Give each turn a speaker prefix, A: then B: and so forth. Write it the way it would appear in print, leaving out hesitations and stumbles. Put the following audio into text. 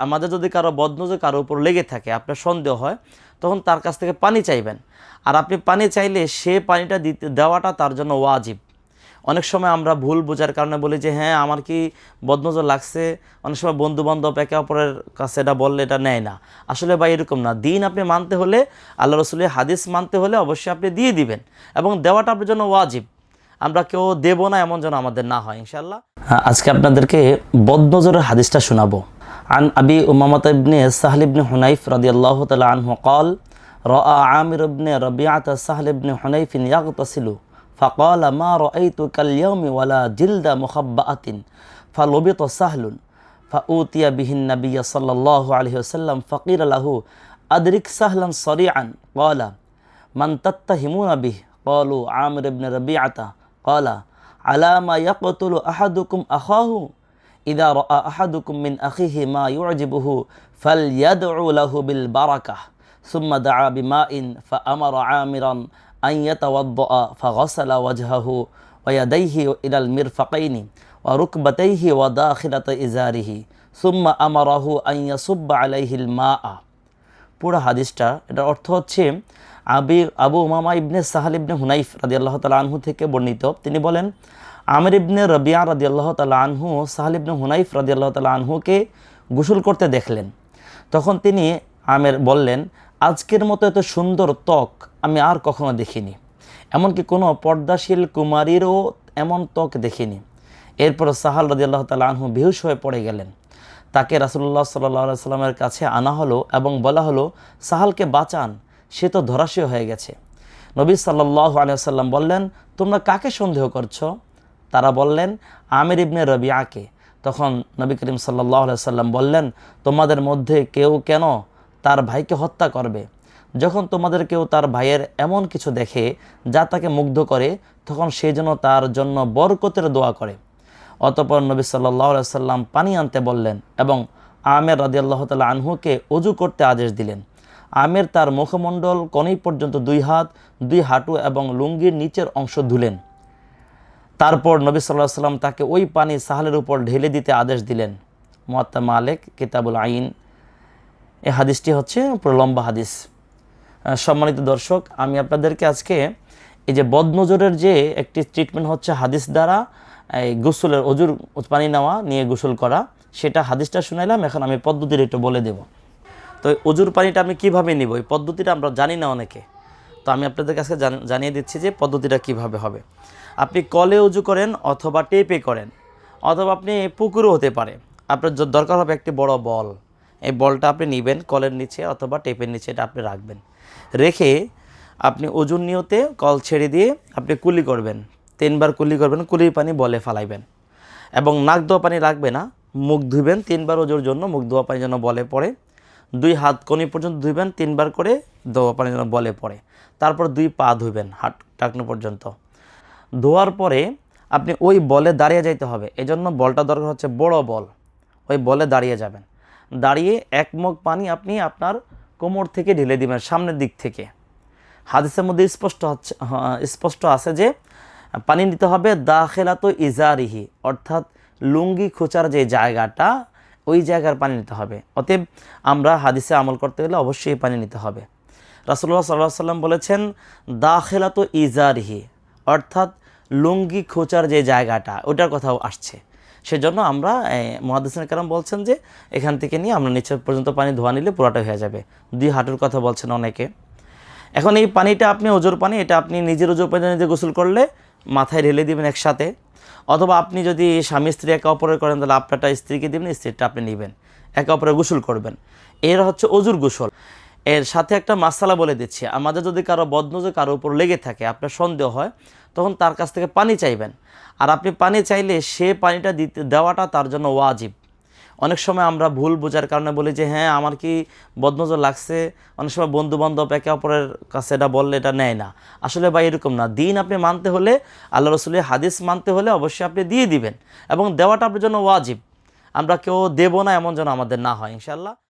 A: আমাদের যদি কারো বদনজর কারো উপর লেগে থাকে, আপনার সন্দেহ হয়, তখন তার কাছ থেকে পানি চাইবেন। আর আপনি পানি চাইলে সে পানিটা দেওয়াটা তার জন্য ওয়াজিব। অনেক সময় আমরা ভুল বোঝার কারণে বলি যে হ্যাঁ আমার কি বদনজর লাগছে, অনেক সময় বন্ধুবান্ধব একে অপরের কাছে এটা বললে এটা নেয় না। আসলে ভাই এরকম না। দিন আপনি মানতে হলে, আল্লাহ রসুলের হাদিস মানতে হলে অবশ্যই আপনি দিয়ে দিবেন, এবং দেওয়াটা আপনার জন্য ওয়াজিব। আমরা কেউ দেব না এমন যেন আমাদের না হয় ইনশাআল্লাহ। আজকে আপনাদেরকে বদনজরের হাদিসটা শোনাবো। عن أبي أمامة بن سهل بن حنيف رضي الله تعالى عنه قال رأى عامر بن ربيعة سهل بن حنيف يغتسل فقال ما رأيت كاليوم ولا جلد مخبأة فلبط سهل فأوتي به النبي صلى الله عليه وسلم فقيل له أدرك سهلا صريعا قال من تتهمون به قالوا عامر بن ربيعة قال على ما يقتل أحدكم أخاه إذا رأى أحدكم من أخيه ما يعجبه فليدعو له بالبركة ثم دعا بماء فأمر عامرا أن يتوضأ فغسل وجهه ويديه إلى المرفقين وركبتيه وداخلة إزاره ثم أمره أن يصب عليه الماء। পুরো হাদিসটা, এটার অর্থ হচ্ছে আবু উমামা ইবনে সাহাল ইবনে হুনাইফ রাদিয়াল্লাহু তাআলা আনহু থেকে বর্ণিত। তিনি বলেন, আমির ইবনে রবিয়া রাদিয়াল্লাহু তাআলা আনহু সাহাল ইবনে হুনাইফ রাদিয়াল্লাহু তাআলা আনহুকে গোসল করতে দেখলেন। তখন তিনি আমের বললেন, আজকের মতো এত সুন্দর ত্বক আমি আর কখনো দেখিনি, এমনকি কোনো পর্দাশীল কুমারীরও এমন ত্বক দেখিনি। এরপর সাহাল রাদিয়াল্লাহু তাআলা আনহু বেহুশ হয়ে পড়ে গেলেন। তাকে রাসূলুল্লাহ সাল্লাল্লাহু আলাইহি সাল্লামের কাছে আনা হলো এবং বলা হলো, সাহালকে বাঁচান, সে তো ধরাশয়ী হয়ে গেছে। নবী সাল্লাল্লাহু আলাইহি সাল্লাম বললেন, তোমরা কাকে সন্দেহ করছো? তারা বললেন, আমির ইবনে রবিয়াকে। তখন নবী করিম সাল্লাল্লাহু আলাইহি সাল্লাম বললেন, তোমাদের মধ্যে কেউ কেন তার ভাইকে হত্যা করবে? যখন তোমাদের কেউ তার ভাইয়ের এমন কিছু দেখে যা তাকে মুগ্ধ করে, তখন সে যেন তার জন্য বরকতের দোয়া করে। অতঃপর নবী সাল্লাল্লাহু আলাইহি সাল্লাম পানি আনতে বললেন এবং আমের রাদিয়াল্লাহু তাআলা আনহুকে ওযু করতে আদেশ দিলেন। আমের তার মুখমণ্ডল কনুই পর্যন্ত 2 হাত, 2 হাঁটু এবং লুঙ্গির নিচের অংশ ধুলেন। তারপর নবী সাল্লাল্লাহু আলাইহি সাল্লাম তাকে ওই পানি সাহালের উপর ঢেলে দিতে আদেশ দিলেন। মুয়াত্তা মালিক কিতাবুল আইন। এই হাদিসটি হচ্ছে পুরো লম্বা হাদিস। সম্মানিত দর্শক, আমি আপনাদেরকে আজকে এই যে বদনজরের যে একটি ট্রিটমেন্ট হচ্ছে হাদিস দ্বারা, এই গোসলের অজুর পানি নেওয়া নিয়ে গোসল করা, সেটা হাদিসটা শুনাইলাম। এখন আমি পদ্ধতিটা একটু বলে দেব। তো অজুর পানিটা আমি কিভাবে নিব, এই পদ্ধতিটা আমরা জানি না অনেকে। তো আমি আপনাদের কাছে জানিয়ে দিচ্ছি যে পদ্ধতিটা কিভাবে হবে। আপনি কলে উজু করেন অথবা টেপে করেন, অথবা আপনি পুকুরও হতে পারে। আপনার দরকার হবে একটি বড় বল। এই বলটা আপনি নেবেন কলের নিচে অথবা টেপের নিচে, এটা আপনি রাখবেন। রেখে আপনি অজুর নিয়তে কল ছেড়ে দিয়ে আপনি কুলি করবেন। 3 বার কুলি করবেন, কুলির পানি বলে ফালাইবেন এবং নাক ধোয়া পানি রাখবে না, মুখ ধুবেন 3 বার অজুর জন্য। মুখ ধোয়া পানি যেন বলে পড়ে। 2 হাত কনি পর্যন্ত ধুবেন 3 বার করে, ধোয়া পানি যেন বলে পড়ে। তারপর 2 পা ধুবেন হাত টাকনো পর্যন্ত। ধোয়ার পরে আপনি ওই বলে দাঁড়িয়ে যাইতে হবে। এজন্য বলটা দরকার হচ্ছে বড় বল। ওই বলে দাঁড়িয়ে যাবেন। দাঁড়িয়ে 1 মগ পানি আপনি আপনার কোমর থেকে ঢেলে দিবেন সামনের দিক থেকে। হাদিসের মধ্যে স্পষ্ট আছে যে পানি নিতে হবে দাখিলাতু ইজারিহি, অর্থাৎ লুঙ্গি খোঁচার যে জায়গাটা, ওই জায়গার পানি নিতে হবে। অতএব আমরা হাদিসে আমল করতে গেলে অবশ্যই পানি নিতে হবে। রাসূলুল্লাহ সাল্লাল্লাহু আলাইহি সাল্লাম বলেছেন দাখিলাতু ইজারিহি, অর্থাৎ লুঙ্গি খোঁচার যে জায়গাটা, ওটার কথাও আসছে। সেজন্য আমরা মুহাদ্দিসিন কেরাম বলছেন যে এখান থেকে নিয়ে আমরা নিচে পর্যন্ত পানি ধোয়া নিলে পুরাটা হয়ে যাবে। 2 হাঁটুর কথা বলছেন অনেকে। এখন এই পানিটা আপনি অজুর পানি, এটা আপনি নিজের অজুর পানি নিজে গোসল করলে মাথায় ঢেলে দিবেন একসাথে, অথবা আপনি যদি স্বামী স্ত্রী একে অপরের করেন তাহলে আপনারটা স্ত্রীকে দিবেন, স্ত্রীটা আপনি নেবেন, একে অপরে গোসল করবেন। এর হচ্ছে অজুর গোসল। এর সাথে একটা মাসালা বলে দিচ্ছি, আমাদের যদি কারো বদনজর কারো উপর লেগে থাকে, আপনার সন্দেহ হয়, তখন তার কাছ থেকে পানি চাইবেন। আর আপনি পানি চাইলে সে পানিটা দেওয়াটা তার জন্য ওয়াজিব। অনেক সময় আমরা ভুল বোঝার কারণে বলি যে হ্যাঁ আমার কি বদনজর লাগছে, অনেক সময় বন্ধুবান্ধব একে অপরের কাছে এটা বললে এটা নেয় না। আসলে ভাই এরকম না। দিন আপনি মানতে হলে, আল্লাহ রসুলের হাদিস মানতে হলে অবশ্যই আপনি দিয়ে দিবেন, এবং দেওয়াটা আপনার জন্য ওয়াজিব। আমরা কেউ দেব না এমন যেন আমাদের না হয় ইনশাআল্লাহ।